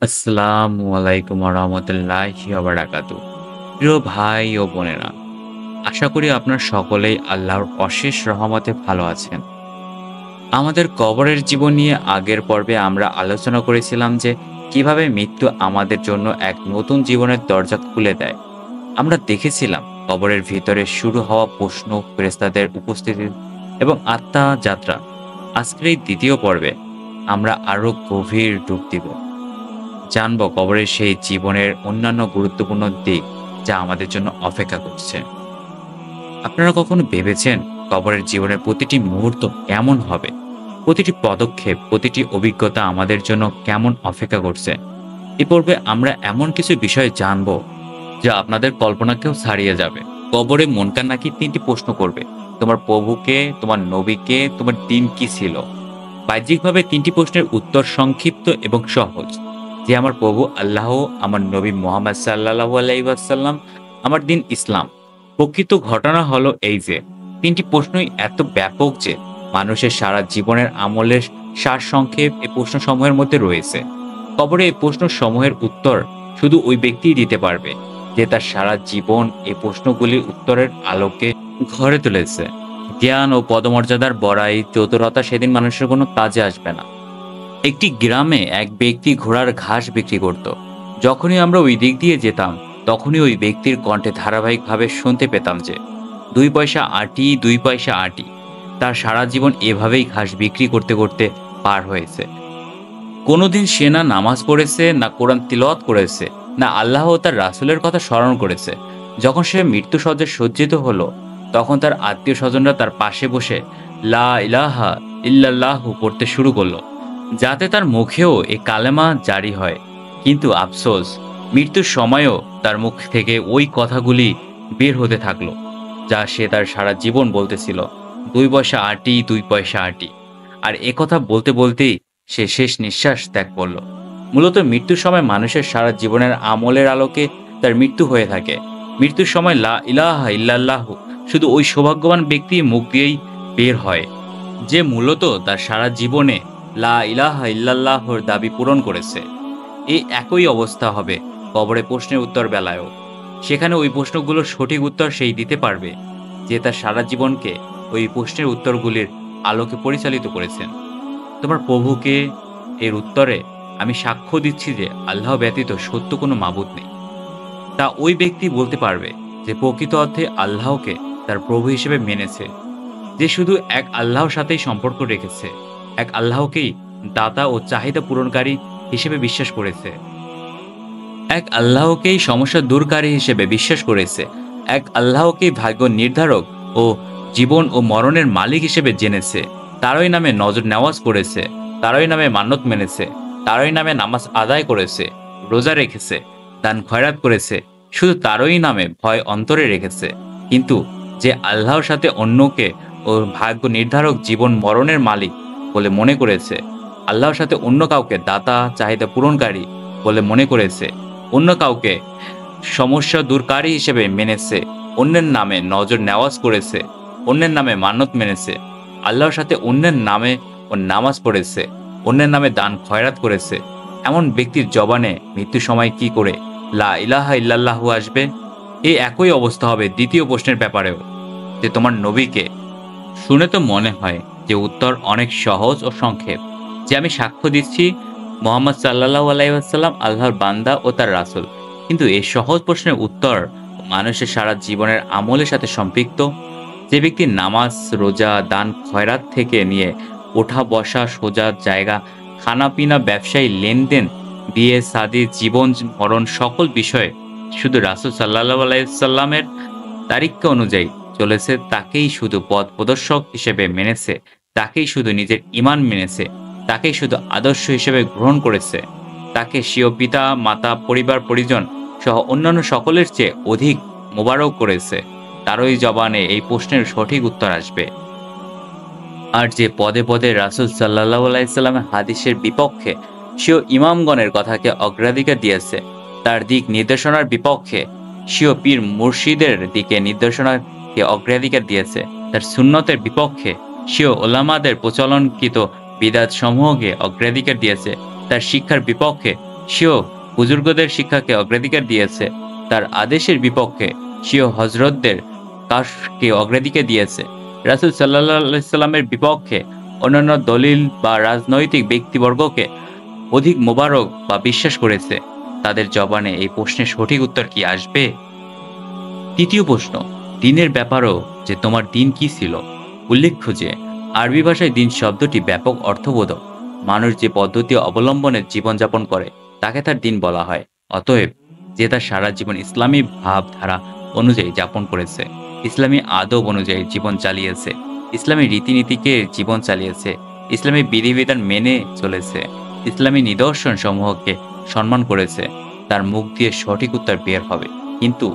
আসসালামু আলাইকুম রহমতুল্লাহি বারাকাতু। প্রিয় ভাই ও বোনেরা, আশা করি আপনার সকলেই আল্লাহর অশেষ রহমতে ভালো আছেন। আমাদের কবরের জীবন নিয়ে আগের পর্বে আমরা আলোচনা করেছিলাম যে কিভাবে মৃত্যু আমাদের জন্য এক নতুন জীবনের দরজা খুলে দেয়। আমরা দেখেছিলাম কবরের ভিতরে শুরু হওয়া প্রশ্ন, ফেরেশতাদের উপস্থিতি এবং আত্মা যাত্রা। আজকের এই দ্বিতীয় পর্বে আমরা আরো গভীর ডুব দিব, জানব কবরের সেই জীবনের অন্যান্য গুরুত্বপূর্ণ দিক যা আমাদের জন্য অপেক্ষা করছে। আপনারা কখনো ভেবেছেন কবরের জীবনের প্রতিটি মুহূর্ত কেমন হবে? প্রতিটি পদক্ষেপ, প্রতিটি অভিজ্ঞতা আমাদের জন্য কেমন অপেক্ষা করছে? এ পর্বে আমরা এমন কিছু বিষয় জানব যা আপনাদের কল্পনাকেও ছাড়িয়ে যাবে। কবরে মনকার নাকি ৩টি প্রশ্ন করবে। তোমার প্রভুকে, তোমার নবীকে, তোমার দিন কি ছিল? বাহ্যিকভাবে ৩টি প্রশ্নের উত্তর সংক্ষিপ্ত এবং সহজ। যে আমার প্রভু আল্লাহ, আমার নবী মুহাম্মদ সাল্লাল্লাহু আলাইহি ওয়াসাল্লাম, আমার দিন ইসলাম। প্রকৃত ঘটনা হলো এই যে ৩টি প্রশ্নই এত ব্যাপক যে মানুষের সারা জীবনের আমলের সারসংক্ষেপ এই প্রশ্নসমূহের মধ্যে রয়েছে। কবরে এই প্রশ্নসমূহের উত্তর শুধু ওই ব্যক্তিই দিতে পারবে যে তার সারা জীবন এই প্রশ্নগুলির উত্তরের আলোকে ঘরে তুলেছে। জ্ঞান ও পদমর্যাদার বড়াই, চতুরতা সেদিন মানুষের কোনো কাজে আসবে না। একটি গ্রামে এক ব্যক্তি ঘোড়ার ঘাস বিক্রি করত। যখনই আমরা ওই দিক দিয়ে যেতাম, তখনই ওই ব্যক্তির কণ্ঠে ধারাবাহিকভাবে শুনতে পেতাম যে ২ পয়সা আটি, ২ পয়সা আটি। তার সারা জীবন এভাবেই ঘাস বিক্রি করতে করতে পার হয়েছে। কোনোদিন সে না নামাজ পড়েছে, না কোরআন তিলাওয়াত করেছে, না আল্লাহ ও তার রাসূলের কথা স্মরণ করেছে। যখন সে মৃত্যুশয্যায় সজ্জিত হলো, তখন তার আত্মীয়-স্বজনরা তার পাশে বসে লা ইলাহা ইল্লাল্লাহু পড়তে শুরু করলো, যাতে তার মুখেও এ কালেমা জারি হয়। কিন্তু আফসোস, মৃত্যুর সময়ও তার মুখ থেকে ওই কথাগুলি বের হতে থাকলো, যা সে তার সারা জীবন বলতেছিল, ২ পয়সা আটি, ২ পয়সা আটি। আর একথা বলতে বলতেই সে শেষ নিঃশ্বাস ত্যাগ করল। মূলত মৃত্যুর সময় মানুষের সারা জীবনের আমলের আলোকে তার মৃত্যু হয়ে থাকে। মৃত্যুর সময় লা ইলাহা ইল্লাল্লাহু শুধু ওই সৌভাগ্যবান ব্যক্তির মুখ দিয়েই বের হয়, যে মূলত তার সারা জীবনে লা ইলাহা ইল্লাল্লাহর দাবি পূরণ করেছে। এই একই অবস্থা হবে কবরে প্রশ্নের উত্তর বেলায়ও। সেখানে ওই প্রশ্নগুলোর সঠিক উত্তর সেই দিতে পারবে যে তার সারা জীবনকে ওই প্রশ্নের উত্তরগুলির আলোকে পরিচালিত করেছেন। তোমার প্রভুকে, এর উত্তরে আমি সাক্ষ্য দিচ্ছি যে আল্লাহ ব্যতীত সত্য কোনো মাবুদ নেই। তা ওই ব্যক্তি বলতে পারবে যে প্রকৃত অর্থে আল্লাহকে তার প্রভু হিসেবে মেনেছে, যে শুধু এক আল্লাহর সাথেই সম্পর্ক রেখেছে, এক আল্লাহকেই দাতা ও চাহিদা পূরণকারী হিসেবে বিশ্বাস করেছে, এক আল্লাহকেই সমস্যা দূরকারী হিসেবে বিশ্বাস করেছে, এক আল্লাহকেই ভাগ্য নির্ধারক ও জীবন ও মরণের মালিক হিসেবে জেনেছে, তারই নামে নজর নেওয়াজ করেছে, তারই নামে মান্যত মেনেছে, তারই নামে নামাজ আদায় করেছে, রোজা রেখেছে, দান খয়রাত করেছে, শুধু তারই নামে ভয় অন্তরে রেখেছে। কিন্তু যে আল্লাহর সাথে অন্যকে ও ভাগ্য নির্ধারক, জীবন মরণের মালিক বলে মনে করেছে, আল্লাহর সাথে অন্য কাউকে দাতা, চাহিদা পূরণকারী বলে মনে করেছে, অন্য কাউকে সমস্যা দূরকারী হিসেবে মেনেছে, অন্যের নামে নজর নেওয়াজ করেছে, অন্যের নামে মান্যত মেনেছে, আল্লাহর সাথে অন্যের নামে ও নামাজ পড়েছে, অন্যের নামে দান খয়রাত করেছে, এমন ব্যক্তির জবানে মৃত্যুর সময় কি করে লা ইলাহা ইল্লাল্লাহু আসবে? এই একই অবস্থা হবে দ্বিতীয় প্রশ্নের ব্যাপারেও, যে তোমার নবীকে। শুনে তো মনে হয় যে উত্তর অনেক সহজ ও সংক্ষেপ, যে আমি সাক্ষ্য দিচ্ছি মোহাম্মদ সাল্লাল্লাহু আলাইহি ওয়াসাল্লাম আল্লাহর বান্দা ও তার রাসূল। কিন্তু এই সহজ প্রশ্নের উত্তর মানুষের সারা জীবনের আমলের সাথে সম্পৃক্ত। যে ব্যক্তি নামাজ, রোজা, দান খয়রাত থেকে নিয়ে ওঠা বসা, সোজা জায়গা, খানা-পিনা, ব্যবসায়ী লেনদেন, বিয়ে শাদী, জীবন মরণ সকল বিষয়ে শুধু রাসূল সাল্লাল্লাহু আলাইহি ওয়াসাল্লামের তারিক্কা অনুযায়ী চলেছে, তাকেই শুধু পথ প্রদর্শক হিসেবে মেনেছে, তাকেই শুধু নিজের ঈমান মেনেছে, তাকেই শুধু আদর্শ হিসেবে গ্রহণ করেছে, তাকে স্বীয় পিতা, মাতা, পরিবার পরিজন সহ অন্যান্য সকলের চেয়ে অধিক মোবারক করেছে, তারই জবানে এই প্রশ্নের সঠিক উত্তর আসবে। আর যে পদে পদে রাসূল সাল্লাল্লাহু আলাইহি সাল্লামের হাদিসের বিপক্ষে স্বীয় ইমামগণের কথাকে অগ্রাধিকার দিয়েছে, তার দিক নির্দেশনার বিপক্ষে স্বীয় পীর মুর্শিদের দিকে নির্দেশনাকে অগ্রাধিকার দিয়েছে, তার সুন্নতের বিপক্ষে স্বীয় ওলামাদের প্রচলনকৃত বিদআত সমূহকে অগ্রাধিকার দিয়েছে, তার শিক্ষার বিপক্ষে সেও বুজুর্গদের শিক্ষাকে অগ্রাধিকার দিয়েছে, তার আদেশের বিপক্ষে সেও হজরতদের কাজকে অগ্রাধিকার দিয়েছে। রাসূল সাল্লাল্লাহু আলাইহি সাল্লামের বিপক্ষে অন্যান্য দলিল বা রাজনৈতিক ব্যক্তিবর্গকে অধিক মোবারক বা বিশ্বাস করেছে। তাদের জবানে এই প্রশ্নের সঠিক উত্তর কি আসবে? তৃতীয় প্রশ্ন, দিনের ব্যাপারও যে তোমার দিন কি ছিল? উল্লেখ্য যে আরবি ভাষায় দিন শব্দটি ব্যাপক অর্থবোধক। মানুষ যে পদ্ধতি অবলম্বনে জীবনযাপন করে তাকে তার দিন বলা হয়। অতএব যে তার সারা জীবন ইসলামী ভাবধারা অনুযায়ী যাপন করেছে, ইসলামী আদব অনুযায়ী জীবন চালিয়েছে, ইসলামী রীতিনীতিকে জীবন চালিয়েছে, ইসলামী বিধিবিধান মেনে চলেছে, ইসলামী নিদর্শন সমূহকে সম্মান করেছে, তার মুখ দিয়ে সঠিক উত্তর বের হবে। কিন্তু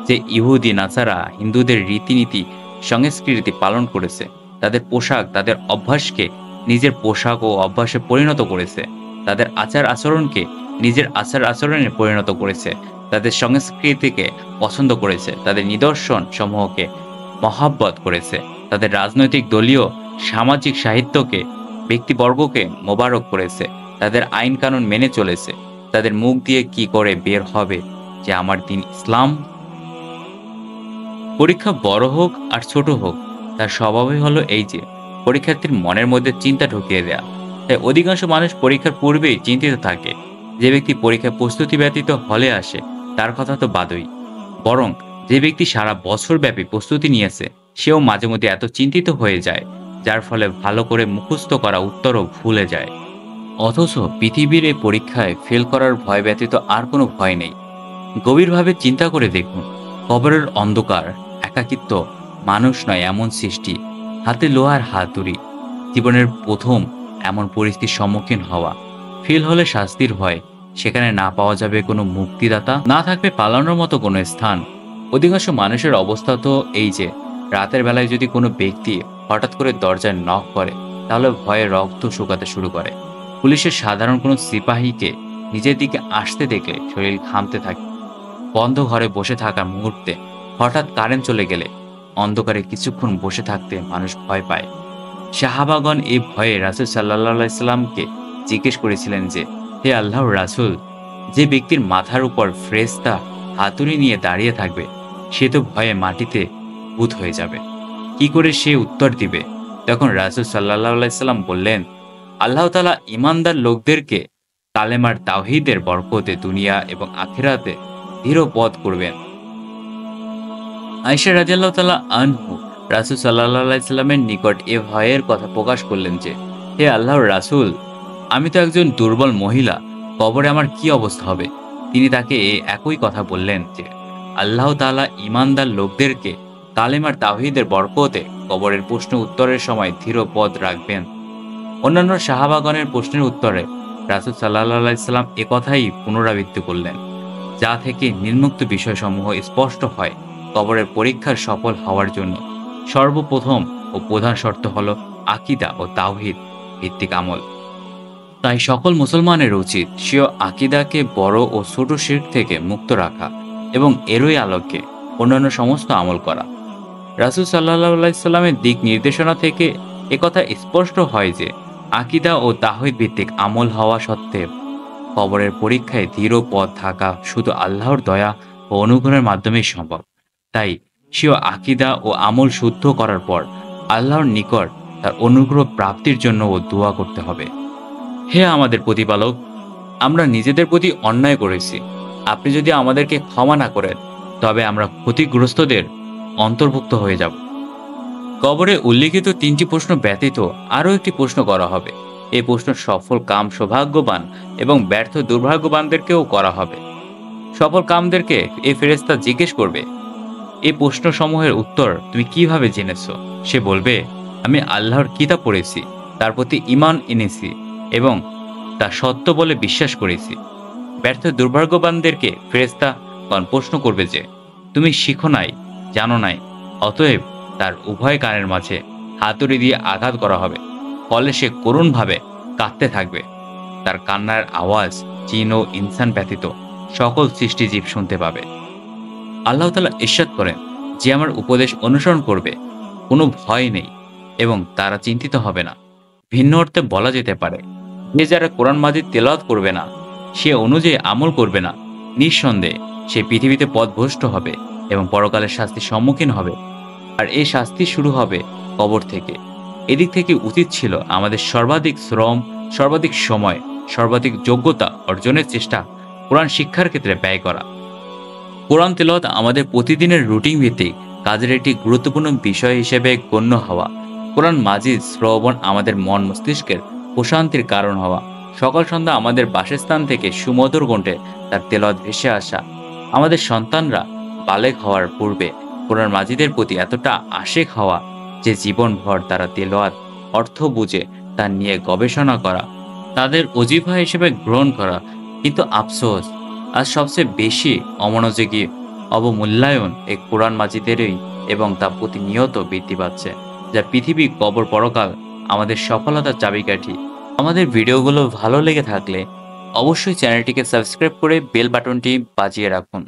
যে ইহুদি নাসারা হিন্দুদের রীতিনীতি সংস্কৃতি পালন করেছে, তাদের পোশাক তাদের অভ্যাসকে নিজের পোশাক ও অভ্যাসে পরিণত করেছে, তাদের আচার আচরণকে নিজের আচার আচরণে পরিণত করেছে, তাদের সংস্কৃতিকে পছন্দ করেছে, তাদের নিদর্শন সমূহকে মহাব্বত করেছে, তাদের রাজনৈতিক দলীয় সামাজিক সাহিত্যকে ব্যক্তিবর্গকে মোবারক করেছে, তাদের আইন কানুন মেনে চলেছে, তাদের মুখ দিয়ে কি করে বের হবে যে আমার দিন ইসলাম? পরীক্ষা বড় হোক আর ছোট হোক, তার স্বভাবই হলো এই যে পরীক্ষার্থীর মনের মধ্যে চিন্তা ঢুকিয়ে দেয়া। তাই অধিকাংশ মানুষ পরীক্ষার পূর্বেই চিন্তিত থাকে। যে ব্যক্তি পরীক্ষার প্রস্তুতি ব্যতীত হলে আসে তার কথা তো বাদই, বরং যে ব্যক্তি সারা বছর ব্যাপী প্রস্তুতি নিয়েছে সেও মাঝে মধ্যে এত চিন্তিত হয়ে যায়, যার ফলে ভালো করে মুখস্থ করা উত্তরও ভুলে যায়। অথচ পৃথিবীর এই পরীক্ষায় ফেল করার ভয় ব্যতীত আর কোনো ভয় নেই। গভীরভাবে চিন্তা করে দেখুন, কবরের অন্ধকার, একাকিত্ব, মানুষ নয় এমন সৃষ্টি, হাতে লোহার হাতুড়ি, জীবনের প্রথম এমন পরিস্থিতির সম্মুখীন হওয়া, ফেল হলে শাস্তির ভয়, সেখানে না পাওয়া যাবে কোনো মুক্তিদাতা, না থাকবে পালানোর মতো কোনো স্থান। অধিকাংশ মানুষের অবস্থা তো এই যে রাতের বেলায় যদি কোনো ব্যক্তি হঠাৎ করে দরজায় নক করে তাহলে ভয়ে রক্ত শুকাতে শুরু করে। পুলিশের সাধারণ কোনো সিপাহীকে নিজের দিকে আসতে দেখলে শরীর ঘামতে থাকে। বন্ধ ঘরে বসে থাকার মুহূর্তে হঠাৎ কারেন্ট চলে গেলে অন্ধকারে কিছুক্ষণ বসে থাকতে মানুষ ভয় পায়। সাহাবাগণ এই ভয়ে রাসূল সাল্লাল্লাহু আলাইহি সাল্লামকে জিজ্ঞেস করেছিলেন যে, হে আল্লাহর রাসূল, যে ব্যক্তির মাথার উপর ফেরেশতা হাতুড়ি নিয়ে দাঁড়িয়ে থাকবে সে তো ভয়ে মাটিতে ভূত হয়ে যাবে, কি করে সে উত্তর দিবে? তখন রাসূল সাল্লাল্লাহু আলাইহি সাল্লাম বললেন, আল্লাহ তাআলা ঈমানদার লোকদেরকে কালেমার তাওহীদের বরকতে দুনিয়া এবং আখিরাতে দৃঢ় পথ করবেন। আয়েশা রাদিয়াল্লাহু তাআলা আনহু রাসূল সাল্লাল্লাহু আলাইহি সাল্লামের নিকট এ ভয়ের কথা প্রকাশ করলেন যে, হে আল্লাহর রাসূল, আমি তো একজন দুর্বল মহিলা, কবরে আমার কি অবস্থা হবে? তিনি তাকে একই কথা বললেন যে, আল্লাহ তাআলা ঈমানদার লোকদেরকে কালেমার তাওহীদের বরকতে কবরের প্রশ্ন উত্তরের সময় দৃঢ় পথ রাখবেন। অন্যান্য সাহাবাগণের প্রশ্নের উত্তরে রাসূল সাল্লাল্লাহু আলাইহি সাল্লাম এ কথাই পুনরাবৃত্তি করলেন, যা থেকে নিম্নোক্ত বিষয়সমূহ স্পষ্ট হয়। কবরের পরীক্ষার সফল হওয়ার জন্য সর্বপ্রথম ও প্রধান শর্ত হল আকীদা ও তাওহীদ ভিত্তিক আমল। তাই সকল মুসলমানের উচিত স্বীয় আকীদাকে বড় ও ছোট শিরক থেকে মুক্ত রাখা এবং এরই আলোকে অন্যান্য সমস্ত আমল করা। রাসূল সাল্লাল্লাহু আলাইহি সাল্লামের দিক নির্দেশনা থেকে একথা স্পষ্ট হয় যে আকীদা ও তাওহীদ ভিত্তিক আমল হওয়া সত্ত্বেও কবরের পরীক্ষায় দৃঢ় পথ থাকা শুধু আল্লাহর দয়া ও অনুগ্রহের মাধ্যমেই সম্ভব। তাই স্বীয় আকীদা ও আমল শুদ্ধ করার পর আল্লাহর নিকট তার অনুগ্রহ প্রাপ্তির জন্যও দোয়া করতে হবে। হে আমাদের প্রতিপালক, আমরা নিজেদের প্রতি অন্যায় করেছি। আপনি যদি আমাদেরকে ক্ষমা না করেন তবে আমরা ক্ষতিগ্রস্তদের অন্তর্ভুক্ত হয়ে যাব। কবরে উল্লিখিত ৩টি প্রশ্ন ব্যতীত আরও একটি প্রশ্ন করা হবে। এই প্রশ্ন সফল কাম সৌভাগ্যবান এবং ব্যর্থ দুর্ভাগ্যবানদেরকেও করা হবে। সফল কামদেরকে এই ফেরেশতা জিজ্ঞেস করবে, এই প্রশ্নসমূহের উত্তর তুমি কিভাবে জেনেছ? সে বলবে, আমি আল্লাহর কিতাব পড়েছি, তার প্রতি ঈমান এনেছি এবং তা সত্য বলে বিশ্বাস করেছি। ব্যর্থ দুর্ভাগ্যবানদেরকে ফেরেশতাগণ প্রশ্ন করবে যে, তুমি শিখো নাই, জানো নাই, অতএব তার উভয় কানের মাঝে হাতুড়ি দিয়ে আঘাত করা হবে। ফলে সে করুণভাবে কাঁদতে থাকবে। তার কান্নার আওয়াজ জিন ও ইনসান ব্যতীত সকল সৃষ্টিজীব শুনতে পাবে। আল্লাহ তাআলা ইরশাদ করেন, যে আমার উপদেশ অনুসরণ করবে কোনো ভয় নেই এবং তারা চিন্তিত হবে না। ভিন্ন অর্থে বলা যেতে পারে, যে যারা কোরআন মাজিদ তেলাওয়াত করবে না সে অনুযায়ী আমল করবে না, নিঃসন্দেহে সে পৃথিবীতে পথভ্রষ্ট হবে এবং পরকালের শাস্তির সম্মুখীন হবে। আর এই শাস্তি শুরু হবে কবর থেকে। এদিক থেকে উচিত ছিল আমাদের সর্বাধিক শ্রম, সর্বাধিক সময়, সর্বাধিক যোগ্যতা অর্জনের চেষ্টা কোরআন শিক্ষার ক্ষেত্রে ব্যয় করা। কোরআন তেলাওয়াত আমাদের প্রতিদিনের রুটিন ভিত্তিক কাজের একটি গুরুত্বপূর্ণ বিষয় হিসেবে গণ্য হওয়া। কোরআন মাজিদ শ্রবণ আমাদের মন মস্তিষ্কের প্রশান্তির কারণ হওয়া। সকাল সন্ধ্যা আমাদের বাসস্থান থেকে সুমধুর কণ্ঠে তার তেলাওয়াত ভেসে আসা। আমাদের সন্তানরা বালেগ হওয়ার পূর্বে কোরআন মাজিদের প্রতি এতটা আশেক হওয়া যে জীবনভর তারা তেলাওয়াত অর্থ বুঝে তা নিয়ে গবেষণা করা, তাদের অজিফা হিসেবে গ্রহণ করা। কিন্তু আফসোস, আজ সবচেয়ে বেশি অমনোযোগী অবমূল্যায়ন এই কোরআন মাজিদেরই এবং তা প্রতিনিয়ত বৃদ্ধি পাচ্ছে, যা পৃথিবী কবর পরকাল আমাদের সফলতার চাবিকাঠি। আমাদের ভিডিওগুলো ভালো লেগে থাকলে অবশ্যই চ্যানেলটিকে সাবস্ক্রাইব করে বেল বাটনটি বাজিয়ে রাখুন।